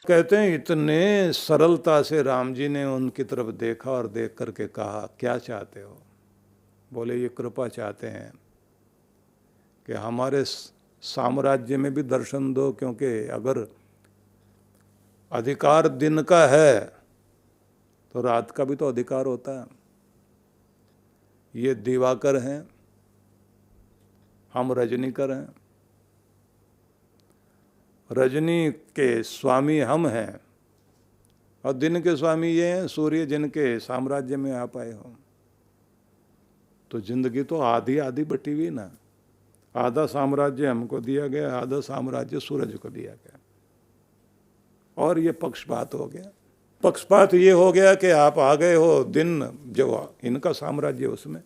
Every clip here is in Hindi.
कहते हैं इतने सरलता से राम जी ने उनकी तरफ देखा और देख करके कहा, क्या चाहते हो? बोले, ये कृपा चाहते हैं कि हमारे साम्राज्य में भी दर्शन दो, क्योंकि अगर अधिकार दिन का है तो रात का भी तो अधिकार होता है। ये दिवाकर हैं, हम रजनीकर हैं। रजनी के स्वामी हम हैं और दिन के स्वामी ये हैं सूर्य, जिनके साम्राज्य में आप आए हो। तो जिंदगी तो आधी आधी बटी हुई ना, आधा साम्राज्य हमको दिया गया, आधा साम्राज्य सूरज को दिया गया। और ये पक्षपात हो गया। पक्षपात ये हो गया कि आप आ गए हो दिन जो इनका साम्राज्य उसमें,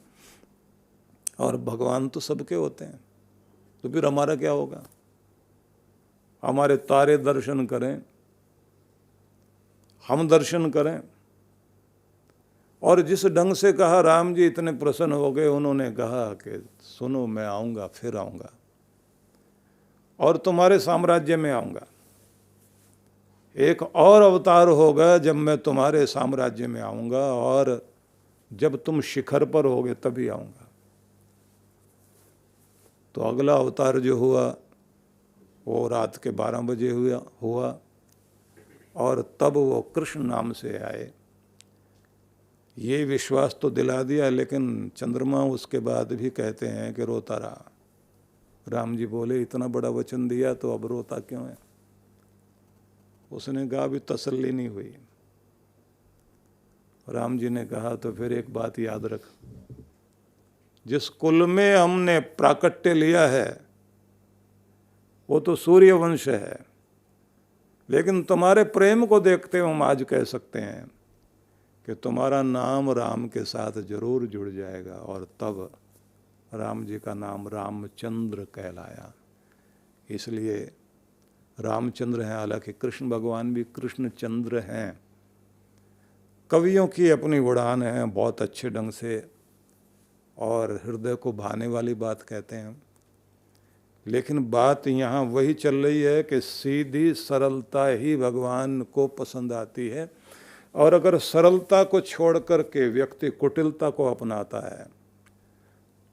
और भगवान तो सबके होते हैं, तो फिर हमारा क्या होगा? हमारे तारे दर्शन करें, हम दर्शन करें। और जिस ढंग से कहा, राम जी इतने प्रसन्न हो गए, उन्होंने कहा कि सुनो, मैं आऊँगा, फिर आऊँगा और तुम्हारे साम्राज्य में आऊँगा। एक और अवतार होगा जब मैं तुम्हारे साम्राज्य में आऊँगा, और जब तुम शिखर पर होगे तभी आऊँगा। तो अगला अवतार जो हुआ वो रात के 12 बजे हुआ और तब वो कृष्ण नाम से आए। ये विश्वास तो दिला दिया, लेकिन चंद्रमा उसके बाद भी कहते हैं कि रोता रहा। राम जी बोले, इतना बड़ा वचन दिया तो अब रोता क्यों है? उसने कहा, अभी तसल्ली नहीं हुई। राम जी ने कहा, तो फिर एक बात याद रख, जिस कुल में हमने प्राकट्य लिया है वो तो सूर्य वंश है, लेकिन तुम्हारे प्रेम को देखते हुए हम आज कह सकते हैं कि तुम्हारा नाम राम के साथ जरूर जुड़ जाएगा। और तब राम जी का नाम रामचंद्र कहलाया। इसलिए रामचंद्र हैं, हालांकि कृष्ण भगवान भी कृष्णचंद्र हैं। कवियों की अपनी उड़ान है, बहुत अच्छे ढंग से और हृदय को भाने वाली बात कहते हैं। लेकिन बात यहाँ वही चल रही है कि सीधी सरलता ही भगवान को पसंद आती है, और अगर सरलता को छोड़ करके व्यक्ति कुटिलता को अपनाता है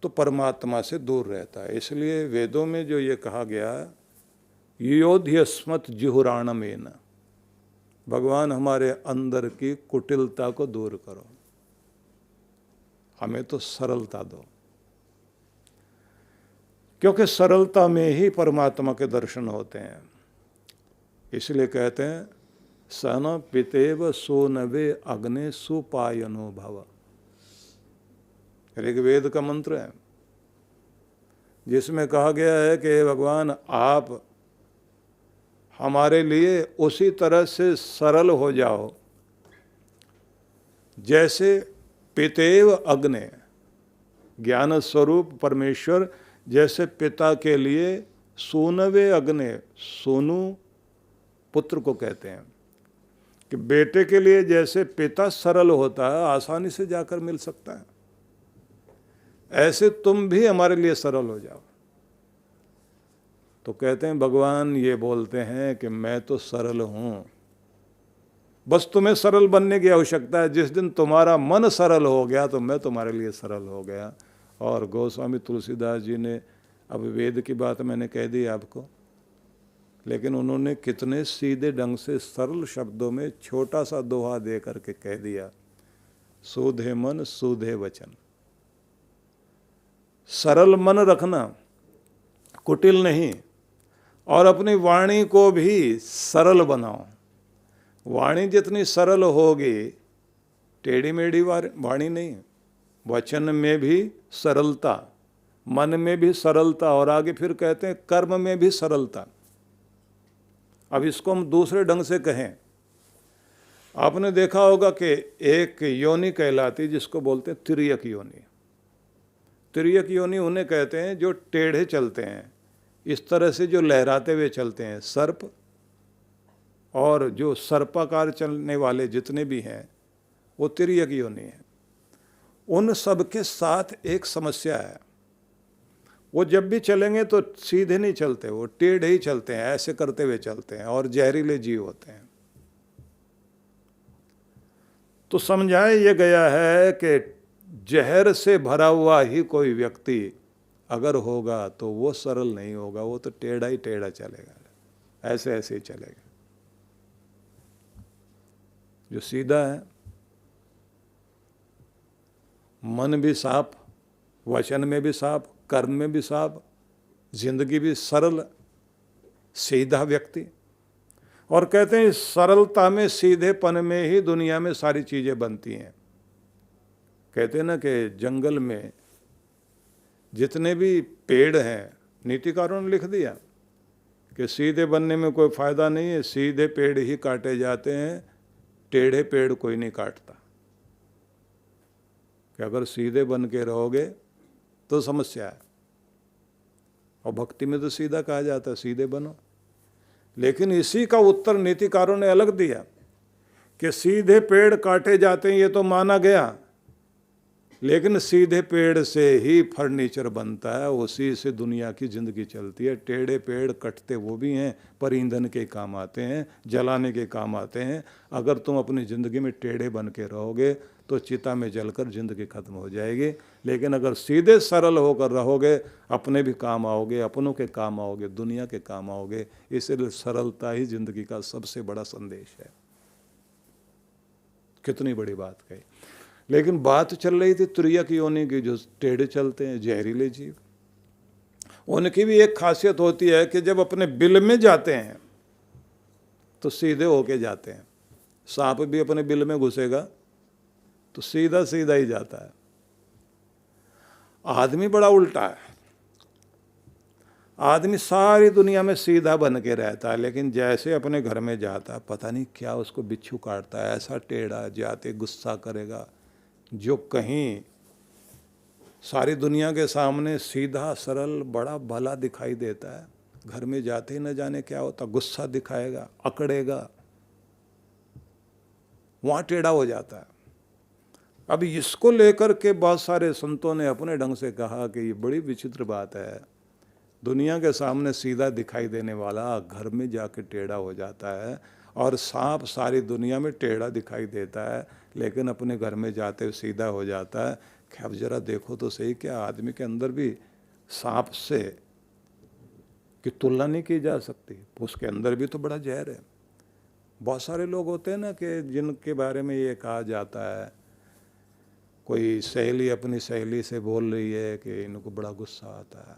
तो परमात्मा से दूर रहता है। इसलिए वेदों में जो ये कहा गया, योध्यस्मत् जिहुराणमेन, भगवान हमारे अंदर की कुटिलता को दूर करो, हमें तो सरलता दो, क्योंकि सरलता में ही परमात्मा के दर्शन होते हैं। इसलिए कहते हैं, सन पितेव सोनवे अग्ने सुपायनो भव, ऋग्वेद का मंत्र है, जिसमें कहा गया है कि भगवान आप हमारे लिए उसी तरह से सरल हो जाओ जैसे पितेव अग्ने, ज्ञान स्वरूप परमेश्वर जैसे पिता के लिए सोनवे अग्ने, सोनू पुत्र को कहते हैं कि बेटे के लिए जैसे पिता सरल होता है, आसानी से जाकर मिल सकता है, ऐसे तुम भी हमारे लिए सरल हो जाओ। तो कहते हैं भगवान ये बोलते हैं कि मैं तो सरल हूँ, बस तुम्हें सरल बनने की आवश्यकता है। जिस दिन तुम्हारा मन सरल हो गया तो मैं तुम्हारे लिए सरल हो गया। और गोस्वामी तुलसीदास जी ने, अब वेद की बात मैंने कह दी आपको, लेकिन उन्होंने कितने सीधे ढंग से सरल शब्दों में छोटा सा दोहा दे करके कह दिया, सूधे मन सूधे वचन। सरल मन रखना, कुटिल नहीं, और अपनी वाणी को भी सरल बनाओ। वाणी जितनी सरल होगी, टेढ़ी मेढ़ी वाणी नहीं, वचन में भी सरलता, मन में भी सरलता, और आगे फिर कहते हैं कर्म में भी सरलता। अब इसको हम दूसरे ढंग से कहें, आपने देखा होगा कि एक योनि कहलाती जिसको बोलते हैं तिर्यक योनि। तिर्यक योनि उन्हें कहते हैं जो टेढ़े चलते हैं, इस तरह से जो लहराते हुए चलते हैं, सर्प, और जो सर्पाकार चलने वाले जितने भी हैं वो तिर्यक योनि है। उन सब के साथ एक समस्या है, वो जब भी चलेंगे तो सीधे नहीं चलते, वो टेढ़े ही चलते हैं, ऐसे करते हुए चलते हैं, और जहरीले जीव होते हैं। तो समझाया ये गया है कि जहर से भरा हुआ ही कोई व्यक्ति अगर होगा तो वो सरल नहीं होगा, वो तो टेढ़ा ही टेढ़ा चलेगा, ऐसे ऐसे ही चलेगा। जो सीधा है, मन भी साफ, वचन में भी साफ, कर्म में भी साफ, जिंदगी भी सरल, सीधा व्यक्ति। और कहते हैं सरलता में, सीधेपन में ही दुनिया में सारी चीजें बनती हैं। कहते हैं ना कि जंगल में जितने भी पेड़ हैं, नीतिकारों ने लिख दिया कि सीधे बनने में कोई फायदा नहीं है, सीधे पेड़ ही काटे जाते हैं, टेढ़े पेड़ कोई नहीं काटता। कि अगर सीधे बन के रहोगे तो समस्या है। और भक्ति में तो सीधा कहा जाता है, सीधे बनो। लेकिन इसी का उत्तर नीतिकारों ने अलग दिया कि सीधे पेड़ काटे जाते हैं, ये तो माना गया, लेकिन सीधे पेड़ से ही फर्नीचर बनता है, उसी से दुनिया की जिंदगी चलती है। टेढ़े पेड़ कटते वो भी हैं, पर ईंधन के काम आते हैं, जलाने के काम आते हैं। अगर तुम अपनी ज़िंदगी में टेढ़े बन के रहोगे तो चिता में जलकर जिंदगी खत्म हो जाएगी। लेकिन अगर सीधे सरल होकर रहोगे, अपने भी काम आओगे, अपनों के काम आओगे, दुनिया के काम आओगे। इसलिए सरलता ही जिंदगी का सबसे बड़ा संदेश है। कितनी बड़ी बात कही। लेकिन बात चल रही थी तुरैयक योनि की, जो टेढ़े चलते हैं, जहरीले जीव। उनकी भी एक खासियत होती है कि जब अपने बिल में जाते हैं तो सीधे होके जाते हैं। सांप भी अपने बिल में घुसेगा तो सीधा सीधा ही जाता है। आदमी बड़ा उल्टा है। आदमी सारी दुनिया में सीधा बन के रहता है, लेकिन जैसे अपने घर में जाता है, पता नहीं क्या उसको बिच्छू काटता है, ऐसा टेढ़ा, जाते गुस्सा करेगा। जो कहीं सारी दुनिया के सामने सीधा सरल बड़ा भला दिखाई देता है, घर में जाते ही न जाने क्या होता, गुस्सा दिखाएगा, अकड़ेगा, वहाँ टेढ़ा हो जाता है। अब इसको लेकर के बहुत सारे संतों ने अपने ढंग से कहा कि ये बड़ी विचित्र बात है, दुनिया के सामने सीधा दिखाई देने वाला घर में जाके टेढ़ा हो जाता है, और सांप सारी दुनिया में टेढ़ा दिखाई देता है, लेकिन अपने घर में जाते हुए सीधा हो जाता है। कि अब जरा देखो तो सही, क्या आदमी के अंदर भी सांप से की तुलना नहीं की जा सकती, उसके अंदर भी तो बड़ा जहर है। बहुत सारे लोग होते हैं ना कि जिनके बारे में ये कहा जाता है, कोई सहेली अपनी सहेली से बोल रही है कि इनको बड़ा गुस्सा आता है,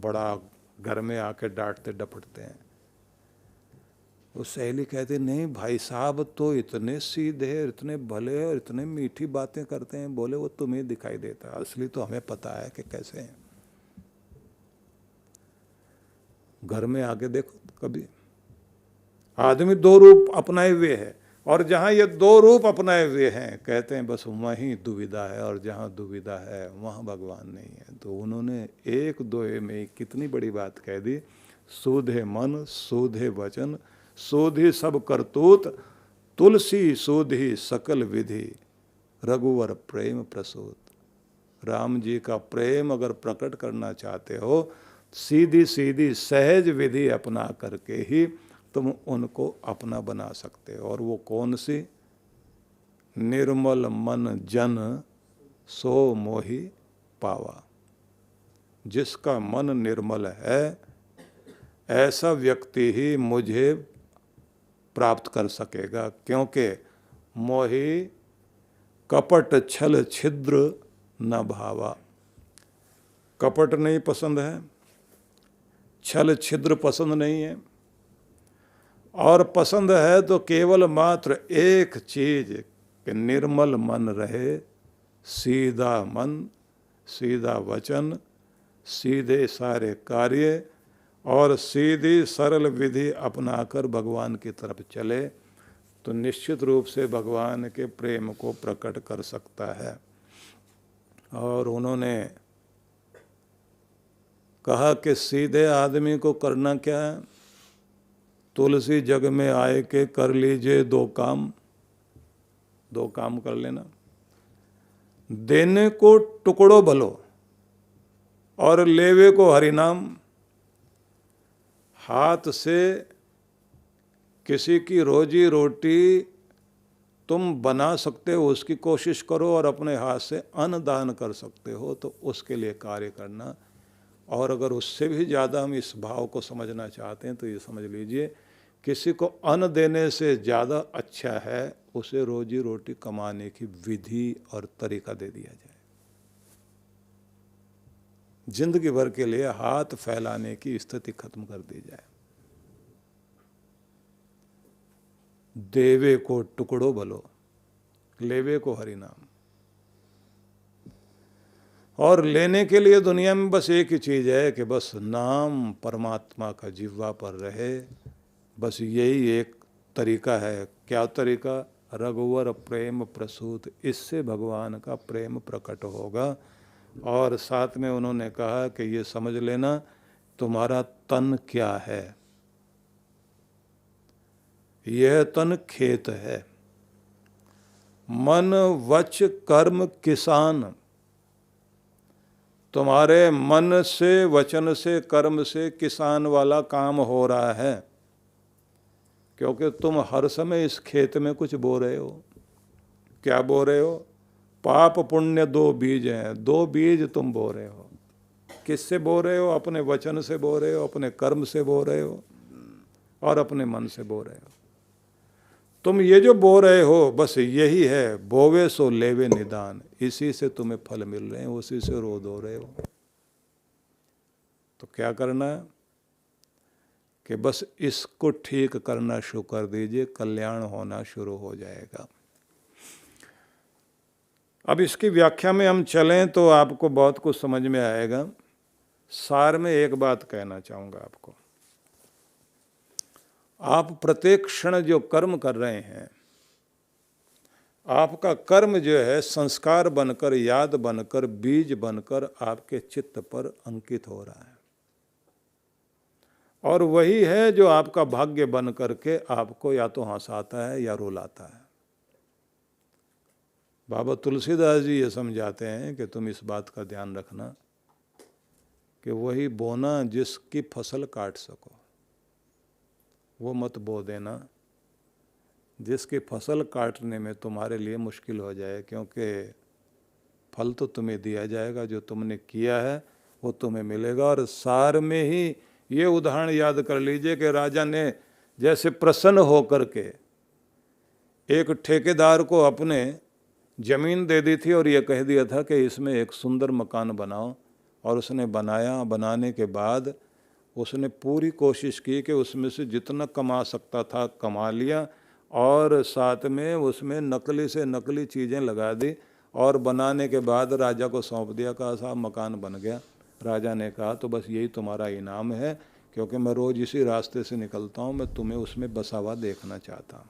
बड़ा घर में आके डांटते डपटते हैं। वो सहेली कहती नहीं भाई साहब तो इतने सीधे, इतने भले और इतने मीठी बातें करते हैं। बोले वो तुम्हें दिखाई देता है, असली तो हमें पता है कि कैसे हैं। घर में आके देखो कभी, आदमी दो रूप अपनाए हुए है, और जहाँ ये दो रूप अपनाए हुए हैं, कहते हैं बस वहीं दुविधा है, और जहाँ दुविधा है वहाँ भगवान नहीं है। तो उन्होंने एक दोहे में कितनी बड़ी बात कह दी। सूधे मन, सूधे वचन, सूधी सब करतूत, तुलसी सूधी सकल विधि, रघुवर प्रेम प्रसूत। राम जी का प्रेम अगर प्रकट करना चाहते हो, सीधी सीधी सहज विधि अपना करके ही तुम उनको अपना बना सकते हो। और वो कौन सी? निर्मल मन जन सो मोहि पावा। जिसका मन निर्मल है, ऐसा व्यक्ति ही मुझे प्राप्त कर सकेगा। क्योंकि मोहि कपट छल छिद्र न भावा। कपट नहीं पसंद है, छल छिद्र पसंद नहीं है, और पसंद है तो केवल मात्र एक चीज कि निर्मल मन रहे, सीधा मन, सीधा वचन, सीधे सारे कार्य, और सीधी सरल विधि अपनाकर भगवान की तरफ चले, तो निश्चित रूप से भगवान के प्रेम को प्रकट कर सकता है। और उन्होंने कहा कि सीधे आदमी को करना क्या है? तुलसी जग में आए के कर लीजिए दो काम। दो काम कर लेना, देने को टुकड़ो भलो और लेवे को हरिनाम। हाथ से किसी की रोजी रोटी तुम बना सकते हो उसकी कोशिश करो, और अपने हाथ से अन्न दान कर सकते हो तो उसके लिए कार्य करना। और अगर उससे भी ज़्यादा हम इस भाव को समझना चाहते हैं तो ये समझ लीजिए, किसी को अन्न देने से ज़्यादा अच्छा है उसे रोजी रोटी कमाने की विधि और तरीका दे दिया जाए। जिंदगी भर के लिए हाथ फैलाने की स्थिति खत्म कर दी जाए। देवे को टुकड़ो भलो, लेवे को हरि नाम। और लेने के लिए दुनिया में बस एक ही चीज है कि बस नाम परमात्मा का जिह्वा पर रहे, बस यही एक तरीका है। क्या तरीका? रघुवर प्रेम प्रसूत, इससे भगवान का प्रेम प्रकट होगा। और साथ में उन्होंने कहा कि ये समझ लेना तुम्हारा तन क्या है, यह तन खेत है। मन वच कर्म किसान, तुम्हारे मन से, वचन से, कर्म से किसान वाला काम हो रहा है, क्योंकि तुम हर समय इस खेत में कुछ बो रहे हो। क्या बो रहे हो? पाप पुण्य दो बीज हैं, दो बीज तुम बो रहे हो। किससे बो रहे हो? अपने वचन से बो रहे हो, अपने कर्म से बो रहे हो, और अपने मन से बो रहे हो। तुम ये जो बो रहे हो बस यही है, बोवे सो लेवे निदान, इसी से तुम्हें फल मिल रहे हैं, उसी से रो धो रहे हो। तो क्या करना है कि बस इसको ठीक करना शुरू कर दीजिए, कल्याण होना शुरू हो जाएगा। अब इसकी व्याख्या में हम चलें तो आपको बहुत कुछ समझ में आएगा। सार में एक बात कहना चाहूँगा आपको, आप प्रत्येक क्षण जो कर्म कर रहे हैं, आपका कर्म जो है संस्कार बनकर, याद बनकर, बीज बनकर आपके चित्त पर अंकित हो रहा है, और वही है जो आपका भाग्य बन करके आपको या तो हंसाता है या रुलाता है। बाबा तुलसीदास जी ये समझाते हैं कि तुम इस बात का ध्यान रखना कि वही बोना जिसकी फसल काट सको, वो मत बो देना जिसकी फसल काटने में तुम्हारे लिए मुश्किल हो जाए, क्योंकि फल तो तुम्हें दिया जाएगा, जो तुमने किया है वो तुम्हें मिलेगा। और सार में ही ये उदाहरण याद कर लीजिए कि राजा ने जैसे प्रसन्न होकर के एक ठेकेदार को अपने जमीन दे दी थी और ये कह दिया था कि इसमें एक सुंदर मकान बनाओ, और उसने बनाया। बनाने के बाद उसने पूरी कोशिश की कि उसमें से जितना कमा सकता था कमा लिया, और साथ में उसमें नकली से नकली चीज़ें लगा दी, और बनाने के बाद राजा को सौंप दिया। कहा साहब मकान बन गया। राजा ने कहा तो बस यही तुम्हारा इनाम है, क्योंकि मैं रोज़ इसी रास्ते से निकलता हूँ, मैं तुम्हें उसमें बसा हुआ देखना चाहता हूँ।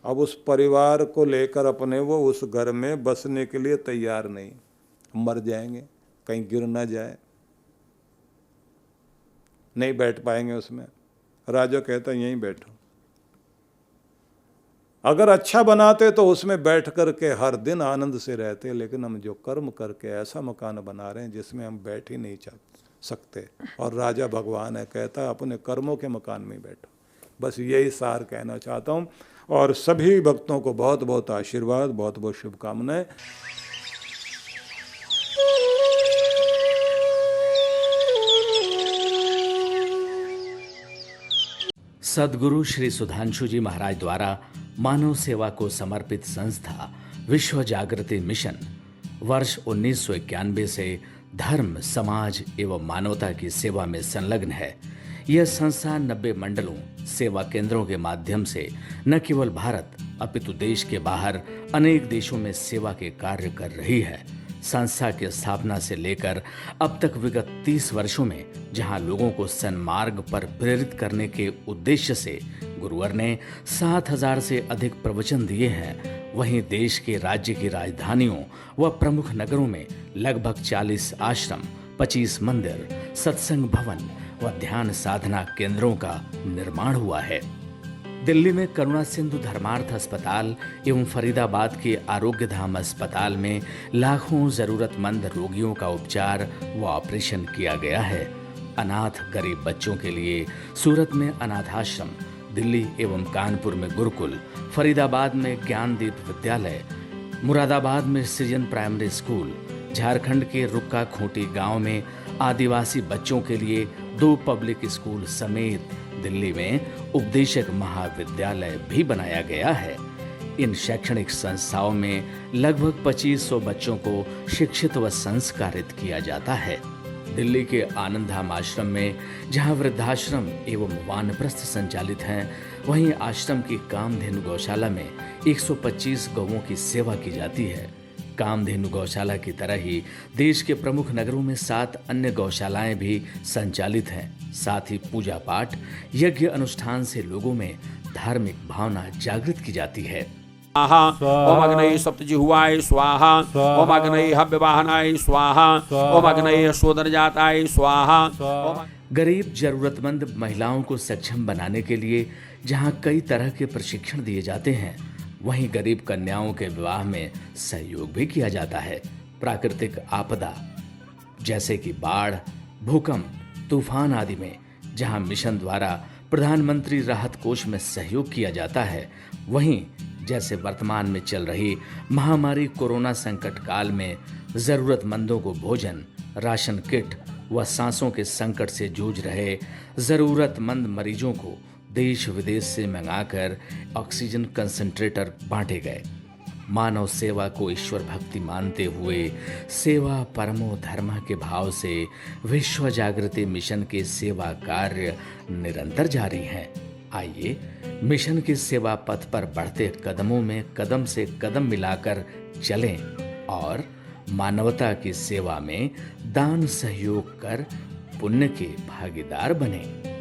अब उस परिवार को लेकर अपने वो उस घर में बसने के लिए तैयार नहीं, मर जाएंगे, कहीं गिर ना जाए, नहीं बैठ पाएंगे उसमें। राजा कहता यहीं बैठो। अगर अच्छा बनाते तो उसमें बैठ करके हर दिन आनंद से रहते, लेकिन हम जो कर्म करके ऐसा मकान बना रहे हैं जिसमें हम बैठ ही नहीं सकते, और राजा भगवान है, कहता अपने कर्मों के मकान में बैठो। बस यही सार कहना चाहता हूँ, और सभी भक्तों को बहुत बहुत आशीर्वाद, बहुत बहुत शुभकामनाएं। सद्गुरु श्री सुधांशु जी महाराज द्वारा मानव सेवा को समर्पित संस्था विश्व जागृति मिशन वर्ष 1991 से धर्म, समाज एवं मानवता की सेवा में संलग्न है। यह संस्था 90 मंडलों, सेवा केंद्रों के माध्यम से न केवल भारत अपितु देश के बाहर अनेक देशों में सेवा के कार्य कर रही है। संस्था की स्थापना से लेकर अब तक विगत 30 वर्षों में जहां लोगों को सन्मार्ग पर प्रेरित करने के उद्देश्य से गुरुवर ने 7000 से अधिक प्रवचन दिए हैं, वहीं देश के राज्य की राजधानियों व प्रमुख नगरों में लगभग 40 आश्रम, 25 मंदिर, सत्संग भवन व ध्यान साधना केंद्रों का निर्माण हुआ है। दिल्ली में करुणा सिंधु धर्मार्थ अस्पताल एवं फरीदाबाद के आरोग्य धाम अस्पताल में लाखों जरूरतमंद रोगियों का उपचार व ऑपरेशन किया गया है। अनाथ गरीब बच्चों के लिए सूरत में अनाथाश्रम, दिल्ली एवं कानपुर में गुरुकुल, फरीदाबाद में ज्ञानदीप विद्यालय, मुरादाबाद में सृजन प्राइमरी स्कूल, झारखंड के रुक्का खूंटी गांव में आदिवासी बच्चों के लिए 2 पब्लिक स्कूल समेत दिल्ली में उपदेशक महाविद्यालय भी बनाया गया है। इन शैक्षणिक संस्थाओं में लगभग 2500 बच्चों को शिक्षित व संस्कारित किया जाता है। दिल्ली के आनंदधाम आश्रम में जहां वृद्धाश्रम एवं वानप्रस्थ संचालित हैं, वहीं आश्रम की कामधेनु गौशाला में 125 गौओं की सेवा की जाती है। कामधेनु गौशाला की तरह ही देश के प्रमुख नगरों में 7 अन्य गौशालाएं भी संचालित हैं। साथ ही पूजा पाठ, यज्ञ अनुष्ठान से लोगों में धार्मिक भावना जागृत की जाती है। ओम अग्नये सप्तजिह्वाय स्वाहा, ओम अग्नये हव्यवाहनाय स्वाहा, ओम अग्नये शोधनजाताय स्वाहा। गरीब जरूरतमंद महिलाओं को सक्षम बनाने के लिए जहां कई तरह के प्रशिक्षण दिए जाते हैं, वहीं गरीब कन्याओं के विवाह में सहयोग भी किया जाता है। प्राकृतिक आपदा जैसे कि बाढ़, भूकंप, तूफान आदि में जहां मिशन द्वारा प्रधानमंत्री राहत कोष में सहयोग किया जाता है, वहीं जैसे वर्तमान में चल रही महामारी कोरोना संकट काल में जरूरतमंदों को भोजन, राशन किट व सांसों के संकट से जूझ रहे जरूरतमंद मरीजों को देश विदेश से मंगाकर ऑक्सीजन कंसंट्रेटर बांटे गए। मानव सेवा को ईश्वर भक्ति मानते हुए सेवा परमो धर्म के भाव से विश्व जागृति मिशन के सेवा कार्य निरंतर जारी हैं। आइए मिशन के सेवा पथ पर बढ़ते कदमों में कदम से कदम मिलाकर चलें और मानवता की सेवा में दान सहयोग कर पुण्य के भागीदार बनें।